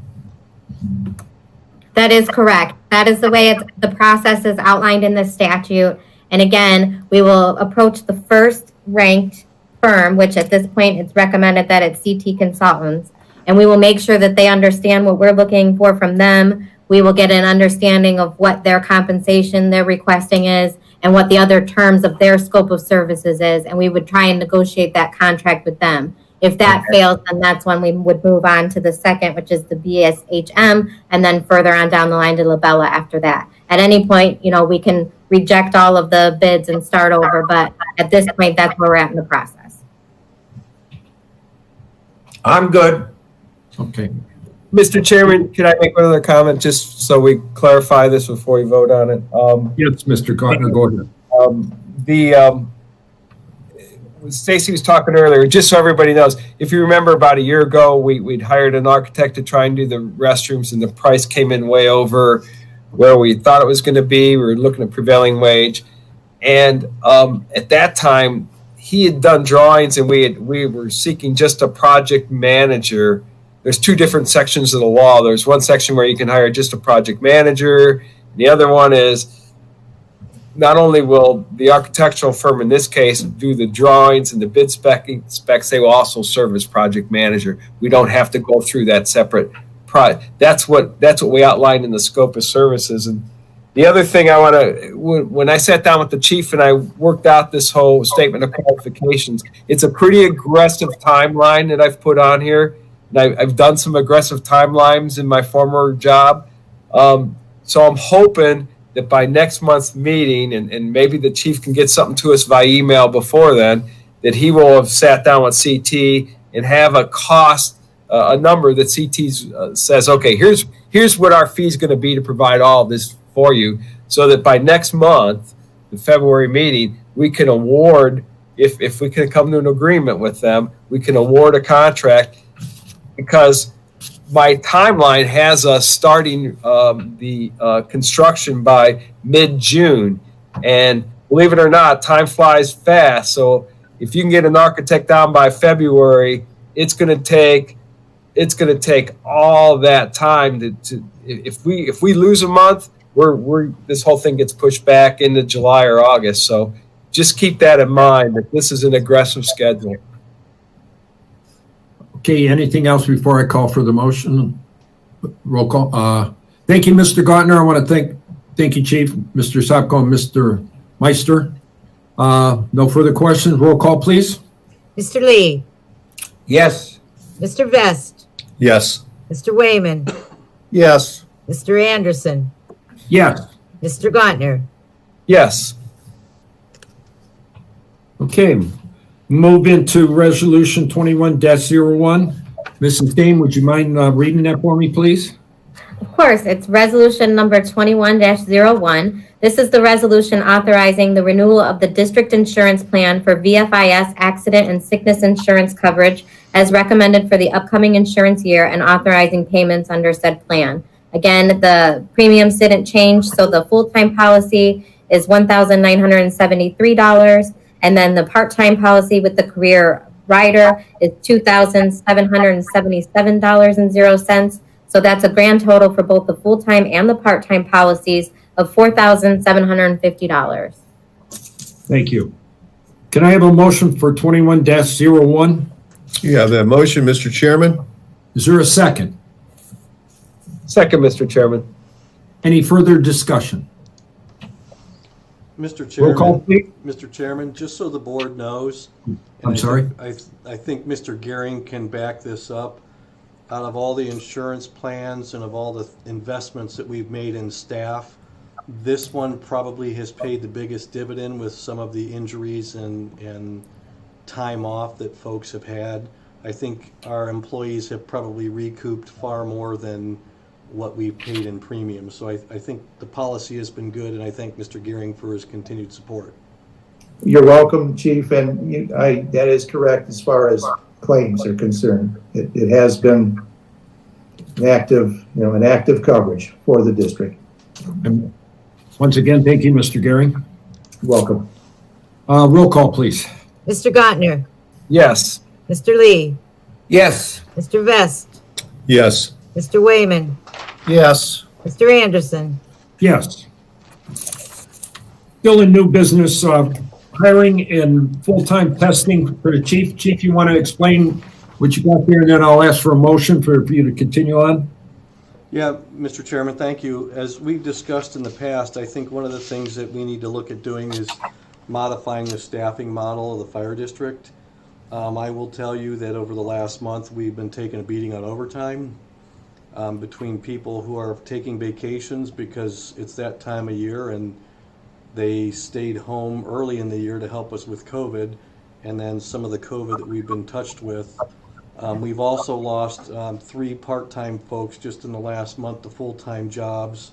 That is correct. That is the way the process is outlined in the statute. And again, we will approach the first ranked firm, which at this point it's recommended that it's CT Consultants, and we will make sure that they understand what we're looking for from them. We will get an understanding of what their compensation they're requesting is and what the other terms of their scope of services is, and we would try and negotiate that contract with them. If that fails, then that's when we would move on to the second, which is the BSHM, and then further on down the line to Labella after that. At any point, we can reject all of the bids and start over, but at this point, that's where we're at in the process. I'm good. Okay. Mr. Chairman, can I make one other comment just so we clarify this before we vote on it? Yes, Mr. Cotner, go ahead. Stacy was talking earlier, just so everybody knows, if you remember about a year ago, we'd hired an architect to try and do the restrooms, and the price came in way over where we thought it was going to be. We were looking at prevailing wage. And at that time, he had done drawings, and we were seeking just a project manager. There's 2 different sections of the law. There's one section where you can hire just a project manager. And the other one is not only will the architectural firm in this case do the drawings and the bid specs, they will also serve as project manager. We don't have to go through that separate that's what we outlined in the scope of services. And the other thing I want to, when I sat down with the chief and I worked out this whole statement of qualifications, it's a pretty aggressive timeline that I've put on here. And I've done some aggressive timelines in my former job. So I'm hoping that by next month's meeting, and maybe the chief can get something to us via email before then, that he will have sat down with CT and have a cost, a number that CT says, okay, here's what our fee is going to be to provide all of this for you, so that by next month, the February meeting, we can award, if we can come to an agreement with them, we can award a contract, because my timeline has us starting the construction by mid-June, and believe it or not, time flies fast. So if you can get an architect down by February, it's going to take all that time to if we lose a month, this whole thing gets pushed back into July or August. So just keep that in mind that this is an aggressive schedule. Okay, anything else before I call for the motion? Roll call. Thank you, Mr. Gautner. I want to thank you, Chief, Mr. Sopko, and Mr. Meister. No further questions. Roll call, please. Mr. Lee, Yes. Mr. Vest, Yes. Mr. Wayman, Yes. Mr. Anderson, Yes. Mr. Gautner. Yes. Okay, move into resolution 21-01. Mrs. Dane, would you mind reading that for me, please? Of course, it's resolution number 21-01. This is the resolution authorizing the renewal of the district insurance plan for VFIS accident and sickness insurance coverage as recommended for the upcoming insurance year and authorizing payments under said plan. Again, the premiums didn't change, so the full-time policy is $1,973, and then the part-time policy with the career rider is $2,777.00. So that's a grand total for both the full-time and the part-time policies of $4,750. Thank you. Can I have a motion for 21-01? You have that motion, Mr. Chairman? Is there a second? Second, Mr. Chairman. Any further discussion? Mr. Roll call, Chairman, please. Mr. Chairman, just so the board knows. I'm sorry? I think Mr. Gehring can back this up. Out of all the insurance plans and of all the investments that we've made in staff, this one probably has paid the biggest dividend with some of the injuries and time off that folks have had. I think our employees have probably recouped far more than what we've paid in premiums. So I think the policy has been good, and I thank Mr. Gehring for his continued support. You're welcome, Chief, and that is correct as far as claims are concerned. It has been an active coverage for the district. And once again, thank you, Mr. Gehring. Welcome. Roll call, please. Mr. Gautner, Yes. Mr. Lee, Yes. Mr. Vest, Yes. Mr. Wayman, Yes. Mr. Anderson. Yes. Still in new business, hiring and full-time testing for the chief. Chief, you want to explain what you got there, and then I'll ask for a motion for you to continue on? Yeah, Mr. Chairman, thank you. As we've discussed in the past, I think one of the things that we need to look at doing is modifying the staffing model of the fire district. I will tell you that over the last month, we've been taking a beating on overtime between people who are taking vacations because it's that time of year and they stayed home early in the year to help us with COVID, and then some of the COVID that we've been touched with. We've also lost 3 part-time folks just in the last month to full-time jobs.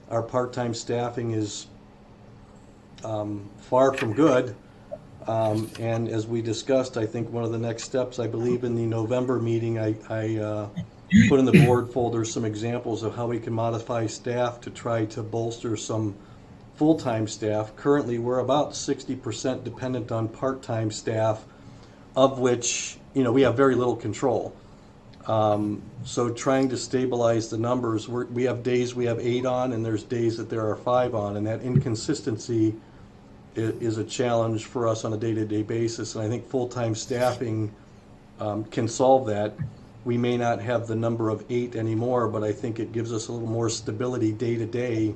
Our part-time staffing is far from good. And as we discussed, I think one of the next steps, I believe in the November meeting, I put in the board folder some examples of how we can modify staff to try to bolster some full-time staff. Currently, we're about 60% dependent on part-time staff, of which, we have very little control. So trying to stabilize the numbers, we have days we have 8 on, and there's days that there are 5 on, and that inconsistency is a challenge for us on a day-to-day basis. And I think full-time staffing can solve that. We may not have the number of 8 anymore, but I think it gives us a little more stability day-to-day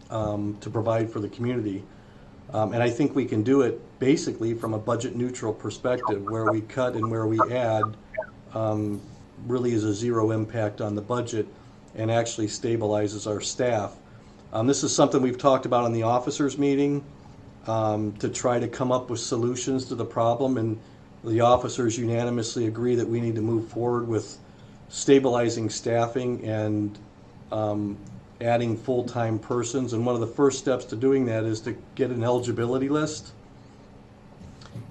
to provide for the community. And I think we can do it basically from a budget neutral perspective, where we cut and where we add really is a zero impact on the budget and actually stabilizes our staff. This is something we've talked about in the officers meeting to try to come up with solutions to the problem, and the officers unanimously agree that we need to move forward with stabilizing staffing and adding full-time persons. And one of the first steps to doing that is to get an eligibility list.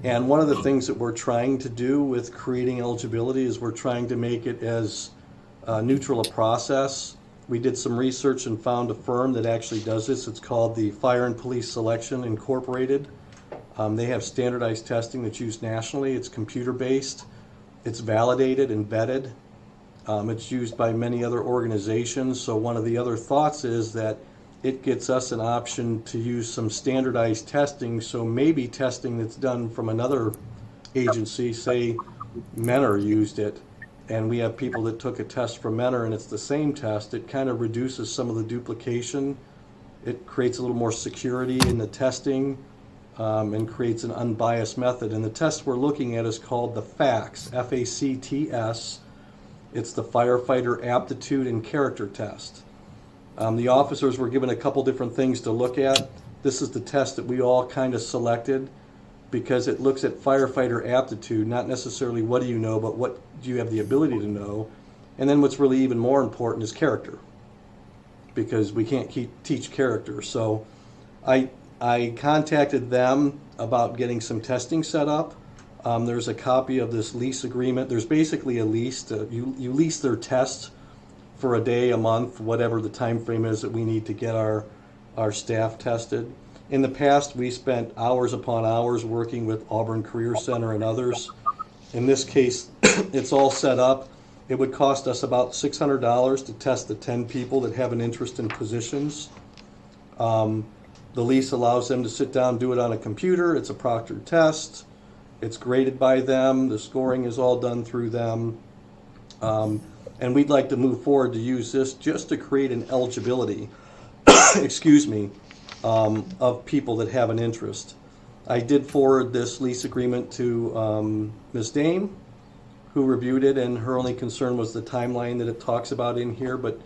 And one of the things that we're trying to do with creating eligibility is we're trying to make it as neutral a process We did some research and found a firm that actually does this. It's called the Fire and Police Selection Incorporated. They have standardized testing that's used nationally. It's computer-based. It's validated and vetted. It's used by many other organizations. So one of the other thoughts is that it gets us an option to use some standardized testing. So maybe testing that's done from another agency, say Mentor used it, and we have people that took a test from Mentor and it's the same test. It kind of reduces some of the duplication. It creates a little more security in the testing, and creates an unbiased method. And the test we're looking at is called the FACTS, F-A-C-T-S. It's the Firefighter Aptitude and Character Test. The officers were given a couple different things to look at. This is the test that we all kind of selected because it looks at firefighter aptitude, not necessarily what do you know, but what do you have the ability to know. And then what's really even more important is character, because we can't teach character. So I contacted them about getting some testing set up. There's a copy of this lease agreement. There's basically a lease. You lease their test for a day, a month, whatever the time frame is that we need to get our staff tested. In the past, we spent hours upon hours working with Auburn Career Center and others. In this case, it's all set up. It would cost us about $600 to test the 10 people that have an interest in positions. The lease allows them to sit down, do it on a computer. It's a proctored test. It's graded by them. The scoring is all done through them. And we'd like to move forward to use this just to create an eligibility, excuse me, of people that have an interest. I did forward this lease agreement to Ms. Dame, who reviewed it, and her only concern was the timeline that it talks about in here, but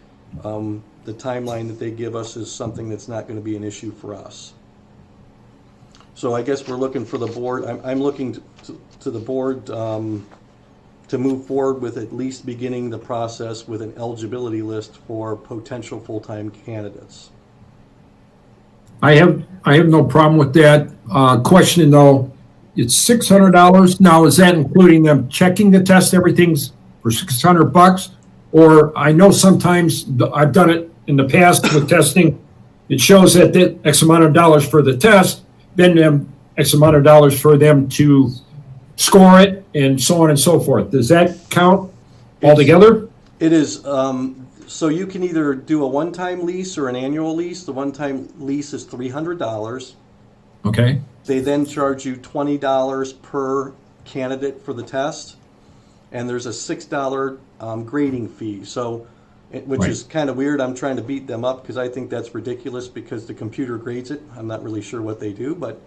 the timeline that they give us is something that's not going to be an issue for us. So I guess we're looking for the board. I'm looking to the board to move forward with at least beginning the process with an eligibility list for potential full-time candidates. I have no problem with that. Question though, it's $600. Now, is that including them checking the test? Everything's for $600? Or I know sometimes I've done it in the past with testing. It shows that X amount of dollars for the test, then X amount of dollars for them to score it, and so on and so forth. Does that count altogether? It is. So you can either do a one-time lease or an annual lease. The one-time lease is $300. Okay. They then charge you $20 per candidate for the test, and there's a $6 grading fee. So, which is kind of weird. I'm trying to beat them up because I think that's ridiculous because the computer grades it. I'm not really sure what they do, but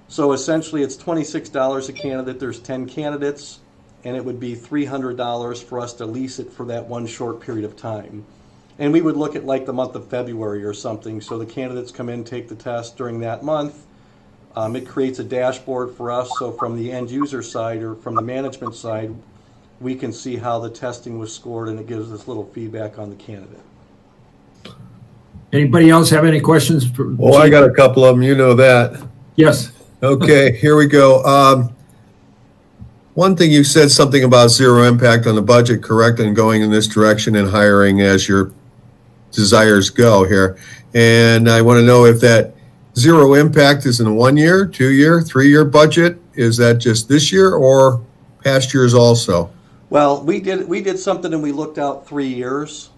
so essentially it's $26 a candidate. There's 10 candidates, and it would be $300 for us to lease it for that one short period of time. And we would look at like the month of February or something. So the candidates come in, take the test during that month. It creates a dashboard for us. So from the end user side or from the management side, we can see how the testing was scored, and it gives us little feedback on the candidate. Anybody else have any questions? Well, I got a couple of them. You know that. Yes. Okay, here we go. One thing you said something about zero impact on the budget, correct, and going in this direction and hiring as your desires go here. And I want to know if that zero impact is in a 1 year, 2 year, 3 year budget. Is that just this year or past years also? Well, we did something and we looked out 3 years.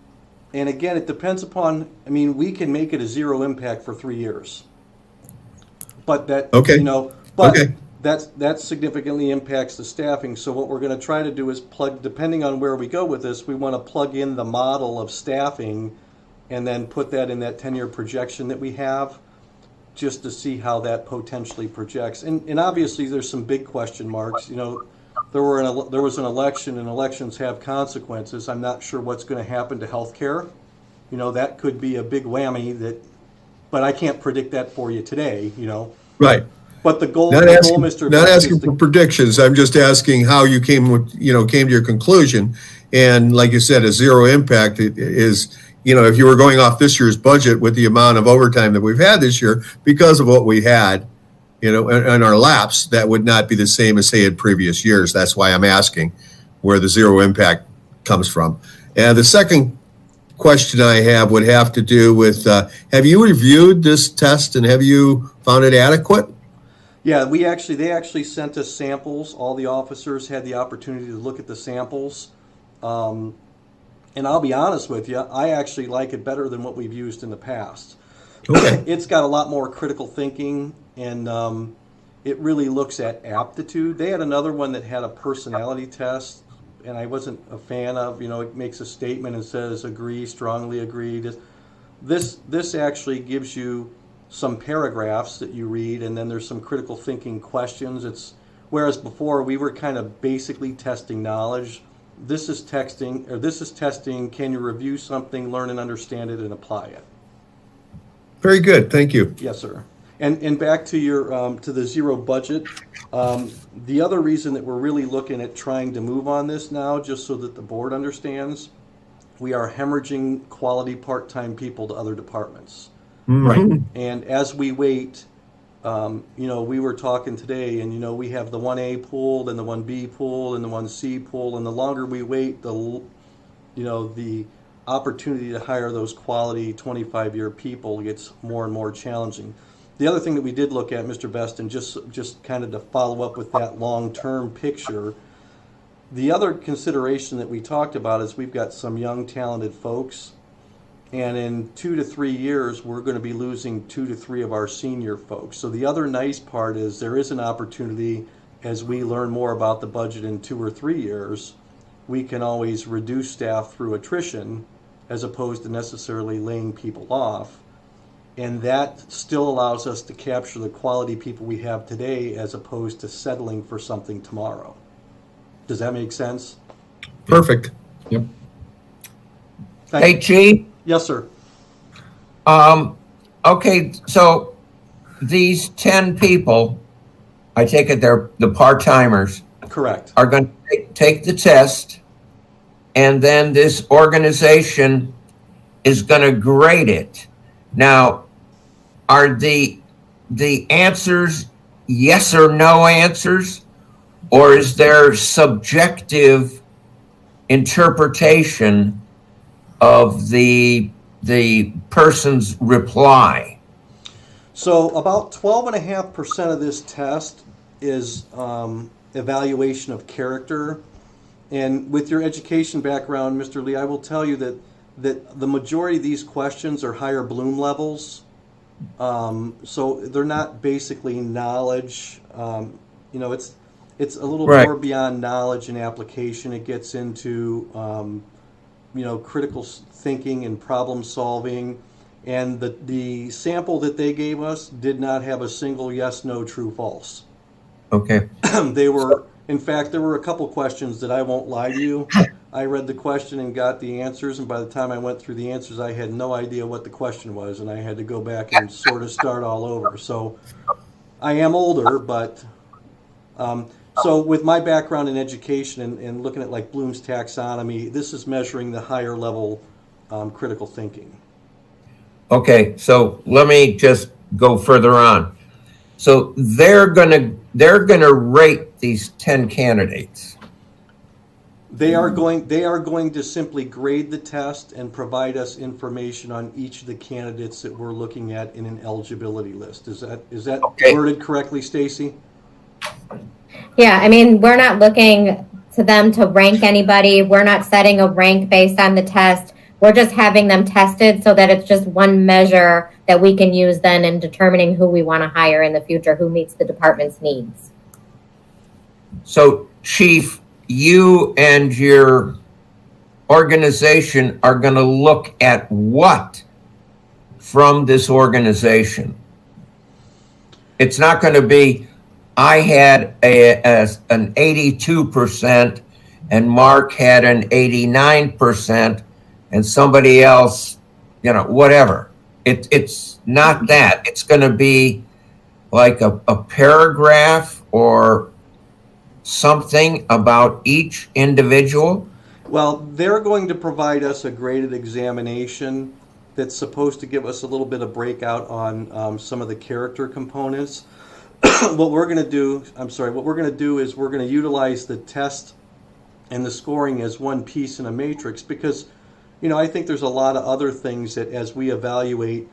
And again, it depends upon, I mean, we can make it a zero impact for 3 years. But that, okay. Okay. That significantly impacts the staffing. So what we're going to try to do is plug, depending on where we go with this, we want to plug in the model of staffing and then put that in that 10-year projection that we have just to see how that potentially projects. And obviously there's some big question marks. There was an election, and elections have consequences. I'm not sure what's going to happen to healthcare. That could be a big whammy but I can't predict that for you today, Right. But the goal, Not asking for predictions. I'm just asking how you came to your conclusion. And like you said, a zero impact is, if you were going off this year's budget with the amount of overtime that we've had this year because of what we had, in our laps, that would not be the same as say in previous years. That's why I'm asking where the zero impact comes from. And the second question I have would have to do with, have you reviewed this test and have you found it adequate? Yeah, they actually sent us samples. All the officers had the opportunity to look at the samples. And I'll be honest with you, I actually like it better than what we've used in the past. Okay. It's got a lot more critical thinking, and it really looks at aptitude. They had another one that had a personality test, and I wasn't a fan of. It makes a statement and says agree, strongly agree. This actually gives you some paragraphs that you read, and then there's some critical thinking questions. Whereas before we were kind of basically testing knowledge. This is testing. Can you review something, learn and understand it, and apply it? Very good. Thank you. Yes, sir. And back to your to the zero budget. The other reason that we're really looking at trying to move on this now, just so that the board understands, we are hemorrhaging quality part-time people to other departments. Right. And as we wait, we were talking today, and we have the 1A pool, and the 1B pool, and the 1C pool, and the longer we wait, the opportunity to hire those quality 25-year people gets more and more challenging. The other thing that we did look at, Mr. Best, and just kind of to follow up with that long-term picture, the other consideration that we talked about is we've got some young, talented folks, and in 2 to 3 years, we're going to be losing 2 to 3 of our senior folks. So the other nice part is there is an opportunity, as we learn more about the budget in 2 or 3 years, we can always reduce staff through attrition as opposed to necessarily laying people off. And that still allows us to capture the quality people we have today as opposed to settling for something tomorrow. Does that make sense? Perfect. Yep. Hey, Chief. Yes, sir. Okay, so these 10 people, I take it they're the part-timers, Correct. are going to take the test, and then this organization is going to grade it. Now, are the answers yes or no answers, or is there subjective interpretation of the person's reply? So about 12.5% of this test is evaluation of character. And with your education background, Mr. Lee, I will tell you that the majority of these questions are higher Bloom levels. So they're not basically knowledge. It's a little Right. more beyond knowledge and application. It gets into critical thinking and problem solving. And the sample that they gave us did not have a single yes, no, true, false. Okay. In fact, there were a couple questions that I won't lie to you. I read the question and got the answers, and by the time I went through the answers, I had no idea what the question was, and I had to go back and sort of start all over. So I am older, but so with my background in education and looking at like Bloom's taxonomy, this is measuring the higher level critical thinking. Okay, so let me just go further on. So they're gonna rate these 10 candidates. They are going to simply grade the test and provide us information on each of the candidates that we're looking at in an eligibility list. Is that Okay. worded correctly, Stacy? Yeah, I mean, we're not looking to them to rank anybody. We're not setting a rank based on the test. We're just having them tested so that it's just one measure that we can use then in determining who we want to hire in the future, who meets the department's needs. So, Chief, you and your organization are going to look at what from this organization? It's not going to be, I had an 82% and Mark had an 89% and somebody else, whatever. It's not that. It's going to be like a paragraph or something about each individual? Well, they're going to provide us a graded examination that's supposed to give us a little bit of breakout on some of the character components. What we're going to do is we're going to utilize the test and the scoring as one piece in a matrix, because I think there's a lot of other things that as we evaluate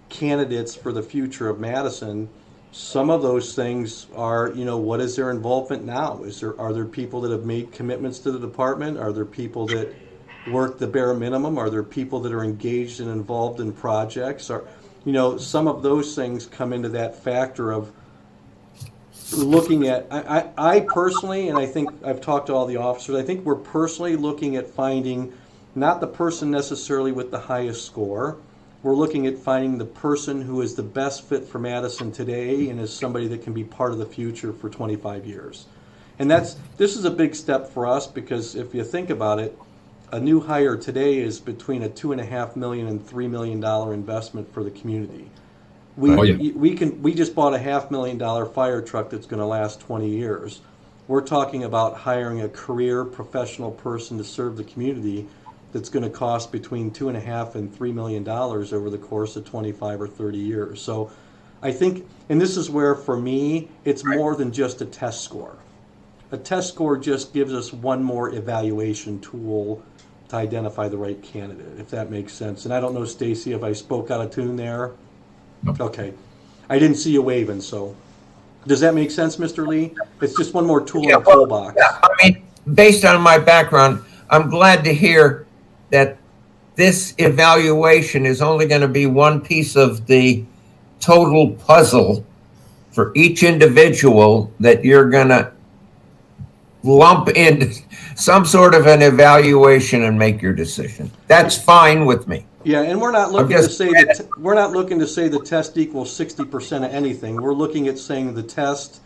candidates for the future of Madison, some of those things are, what is their involvement now? Are there people that have made commitments to the department? Are there people that work the bare minimum? Are there people that are engaged and involved in projects? Some of those things come into that factor of looking at, I personally, and I think I've talked to all the officers, I think we're personally looking at finding not the person necessarily with the highest score. We're looking at finding the person who is the best fit for Madison today and is somebody that can be part of the future for 25 years. And this is a big step for us, because if you think about it, a new hire today is between a $2.5 million and $3 million investment for the community. We just bought a $500,000 fire truck that's going to last 20 years. We're talking about hiring a career professional person to serve the community that's going to cost between $2.5 and $3 million over the course of 25 or 30 years. So I think, and this is where for me, it's more than just a test score. A test score just gives us one more evaluation tool to identify the right candidate, if that makes sense. And I don't know, Stacy, if I spoke out of tune there. No. Okay. I didn't see you waving, so. Does that make sense, Mr. Lee? It's just one more tool in the toolbox. Yeah, I mean, based on my background, I'm glad to hear that this evaluation is only going to be one piece of the total puzzle for each individual that you're going to lump in some sort of an evaluation and make your decision. That's fine with me. Yeah, and we're not looking to say the test equals 60% of anything. We're looking at saying the test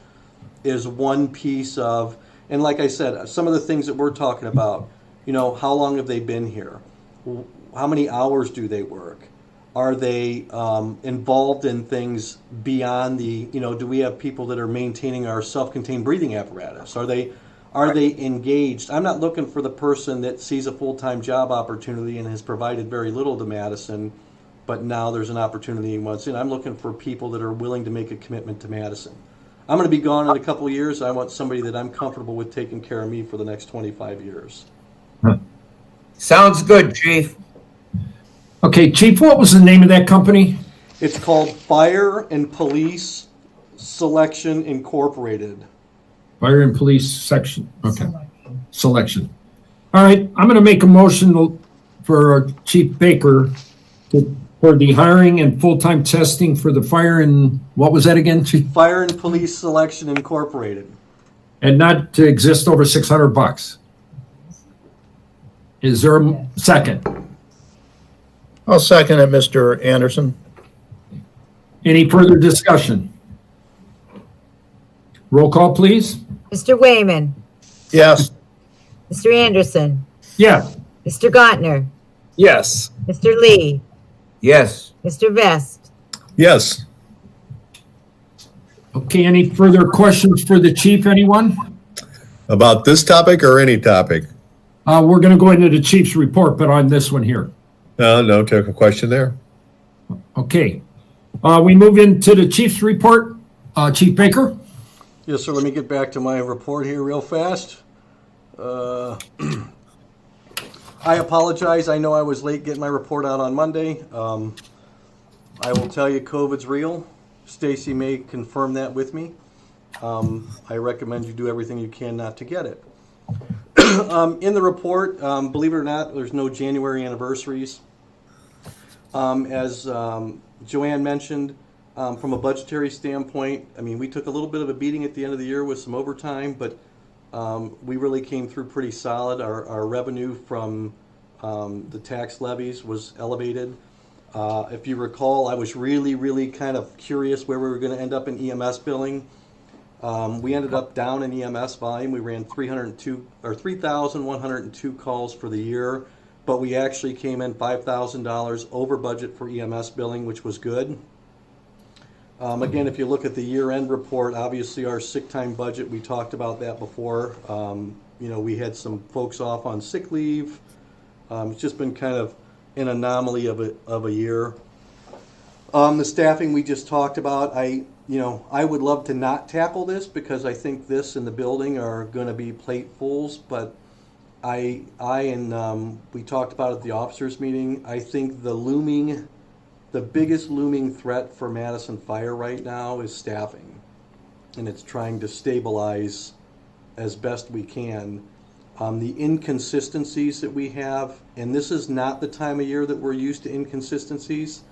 is one piece of, and like I said, some of the things that we're talking about, how long have they been here? How many hours do they work? Are they involved in things beyond the, do we have people that are maintaining our self-contained breathing apparatus? Are they engaged? I'm not looking for the person that sees a full-time job opportunity and has provided very little to Madison, but now there's an opportunity he wants in. I'm looking for people that are willing to make a commitment to Madison. I'm going to be gone in a couple of years. I want somebody that I'm comfortable with taking care of me for the next 25 years. Sounds good, Chief. Okay, Chief, what was the name of that company? It's called Fire and Police Selection Incorporated. Fire and Police Section. Okay. Selection. All right, I'm going to make a motion for Chief Baker for the hiring and full-time testing for the fire and, what was that again, Chief? Fire and Police Selection Incorporated. And not to exist over $600. Is there a second? I'll second it, Mr. Anderson. Any further discussion? Roll call, please. Mr. Wayman, Yes. Mr. Anderson, Yeah. Mr. Gottner, Yes. Mr. Lee, Yes. Mr. Vest. Yes. Okay, any further questions for the chief, anyone? About this topic or any topic? We're going to go into the chief's report, but on this one here. No, took a question there. Okay. We move into the chief's report. Chief Baker? Yes, sir. Let me get back to my report here real fast. I apologize. I know I was late getting my report out on Monday. I will tell you, COVID's real. Stacy may confirm that with me. I recommend you do everything you can not to get it. In the report, believe it or not, there's no January anniversaries. As Joanne mentioned, from a budgetary standpoint, I mean, we took a little bit of a beating at the end of the year with some overtime, but we really came through pretty solid. Our revenue from the tax levies was elevated. If you recall, I was really kind of curious where we were going to end up in EMS billing. We ended up down in EMS volume. We ran 3,102 calls for the year, but we actually came in $5,000 over budget for EMS billing, which was good. Again, if you look at the year-end report, obviously our sick time budget, we talked about that before. We had some folks off on sick leave. It's just been kind of an anomaly of a year. The staffing we just talked about, I would love to not tackle this because I think this and the building are going to be platefuls, but we talked about at the officers meeting, I think the biggest looming threat for Madison Fire right now is staffing. And it's trying to stabilize as best we can. The inconsistencies that we have, and this is not the time of year that we're used to inconsistencies.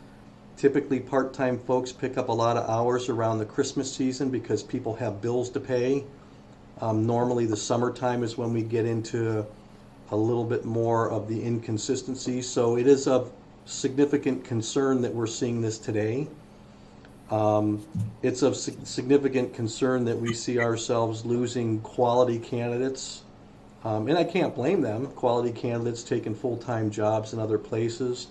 Typically, part-time folks pick up a lot of hours around the Christmas season because people have bills to pay. Normally, the summertime is when we get into a little bit more of the inconsistencies. So it is of significant concern that we're seeing this today. It's of significant concern that we see ourselves losing quality candidates. And I can't blame them, quality candidates taking full-time jobs in other places.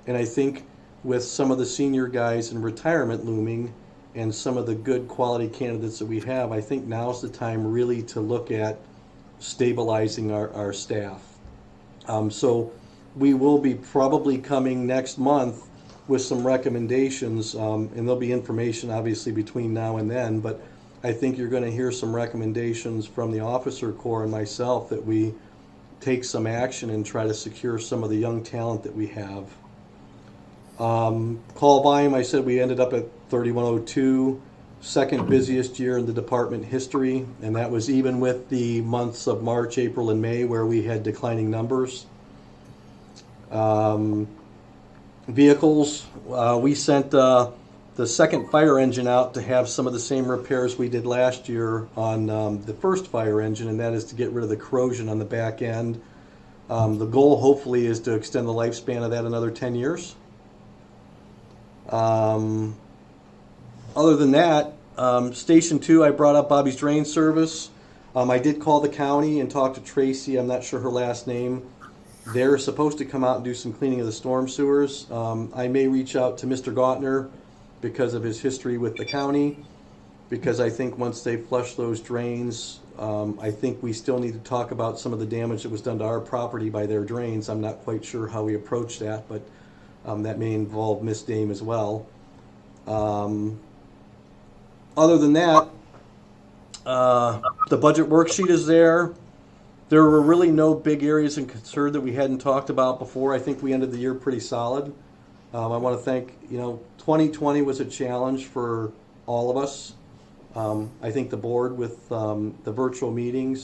And I think with some of the senior guys in retirement looming and some of the good quality candidates that we have, I think now's the time really to look at stabilizing our staff. So we will be probably coming next month with some recommendations, and there'll be information obviously between now and then, but I think you're going to hear some recommendations from the officer corps and myself that we take some action and try to secure some of the young talent that we have. Call volume, I said we ended up at 3102, second busiest year in the department history, and that was even with the months of March, April, and May where we had declining numbers. Vehicles, we sent the second fire engine out to have some of the same repairs we did last year on the first fire engine, and that is to get rid of the corrosion on the back end. The goal hopefully is to extend the lifespan of that another 10 years. Other than that, Station 2, I brought up Bobby's Drain Service. I did call the county and talk to Tracy, I'm not sure her last name. They're supposed to come out and do some cleaning of the storm sewers. I may reach out to Mr. Gautner because of his history with the county, because I think once they flush those drains, I think we still need to talk about some of the damage that was done to our property by their drains. I'm not quite sure how we approach that, but that may involve Miss Dame as well. Other than that, the budget worksheet is there. There were really no big areas of concern that we hadn't talked about before. I think we ended the year pretty solid. I want to thank, 2020 was a challenge for all of us. I think the board with the virtual meetings